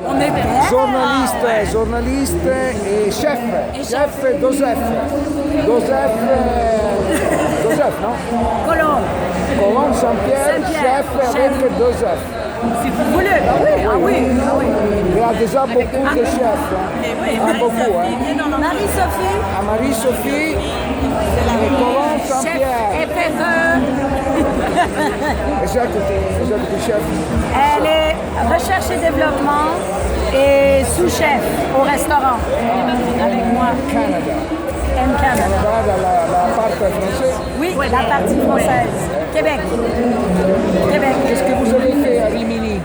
On est bien. Giornaliste et chef. Chef Joseph. Joseph, non? Colombe. Colombe Saint-Pierre, chef avec Joseph. Si vous voulez, bah oui, ah oui, ah oui. Il y a déjà beaucoup de chefs. Beaucoup, hein. Marie-Sophie. Marie-Sophie et Colombe Saint-Pierre. Chef FFE. Déjà que tu es chef. Elle est recherche et développement et sous-chef au restaurant avec moi. Canada. Canada. Canada, la partie française. Oui, la partie française. Québec. Qu'est-ce que vous avez fait à Rimini?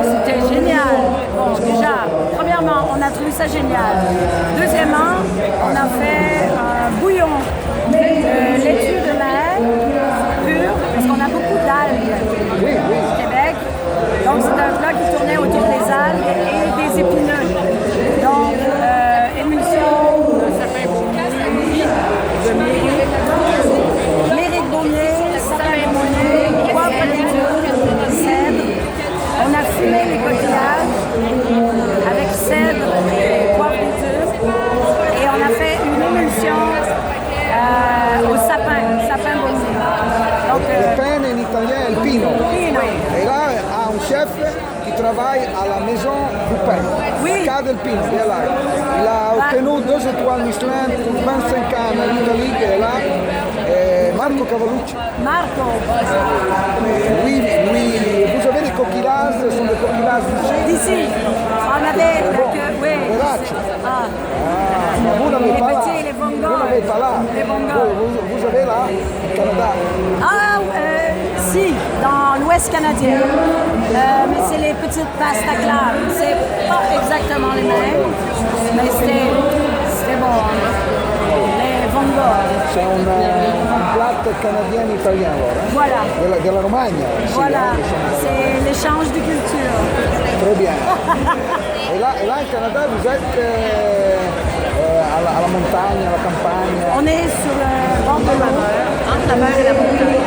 C'était génial. Bon, déjà, premièrement, on a trouvé ça génial. Deuxièmement, on a fait un bouillon de laitue de mer pur, parce qu'on a beaucoup d'algues au Québec. Donc, c'est un plat qui tournait autour des algues et des épineux. Donc, émulsion de mérite baumier, sapin baumier, poivre d'étude, cèdre. On a fumé les coquillages avec cèdre et poivre d'étude. Et on a fait une émulsion au sapin baumier. Donc, Le pain en italien est le pino. Pino. Et là, il y a un chef qui travaille à la maison du pain. Oui. Cas del Pino, il est là. Il a obtenu 2 étoiles Michelin pour 25 ans en Italie, qui est là. Et Marco Cavallucci. Marco. Lui, vous avez des coquillages, ce sont des coquillages D'ici. On avait. Oui. Veracci. Ah. Vous n'avez pas là. petits, les bongos. Vous n'avez pas là. Les bongos. Vous avez là, au Canada. Ah, si, dans l'Ouest canadien. Mais c'est les petites pasta clares. C'est pas exactement les mêmes, mais c'était bon. Les bongos. C'est un plat canadien-italien, Voilà. de la Romagne. Voilà. C'est l'échange de culture. Très bien. Et là, au Canada, vous êtes à la montagne, à la campagne. On est sur le bord de l'eau, entre la mer et la montagne.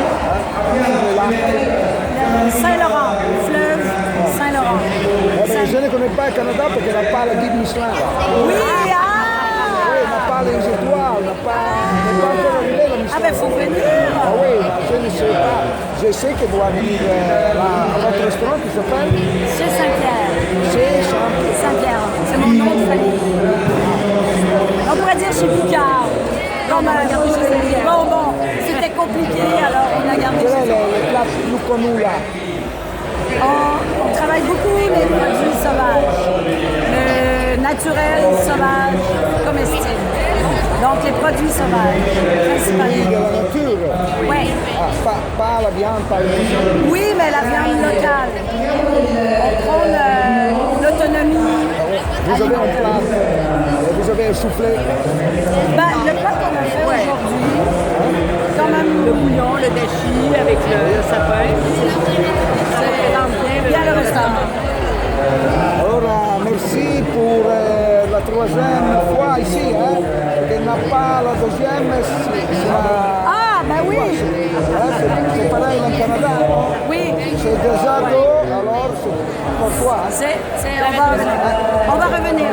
Saint-Laurent, fleuve Saint-Laurent. Je ne connais pas le Canada parce qu'il n'a pas la guide Michelin. Là. Oui, Oui, il n'a pas les étoiles, il n'a pas encore arrivé la Michelin. Ah ben faut venir. Ah oui, je ne sais pas. Je sais qu'il doit venir là, à votre restaurant qui s'appelle Chez Saint-Pierre. Chez Saint-Pierre. Saint-Pierre, c'est mon nom de famille. On pourrait dire chez Picard. Bon, c'était compliqué, alors on a gardé Quel chez est le plat plus connu là? On travaille beaucoup les produits sauvages, le naturel, sauvage, comestible. Donc les produits sauvages, principalement. De la nature. Oui. Ah, pas la viande, pas le poisson. Oui, mais la viande locale. On prône l'autonomie. Vous avez un plat, vous avez un soufflé. Ben, le plat qu'on a fait aujourd'hui, quand même Le bouillon, le dashi avec le sapin. c'est bien le restaurant. Alors, merci pour la 3e fois ici. Hein, qu'il n'a pas la 2e, Ah, ben oui. c'est pareil au Canada. Oui, C'est déjà d'eau, alors c'est pour toi. Hein. on va revenir.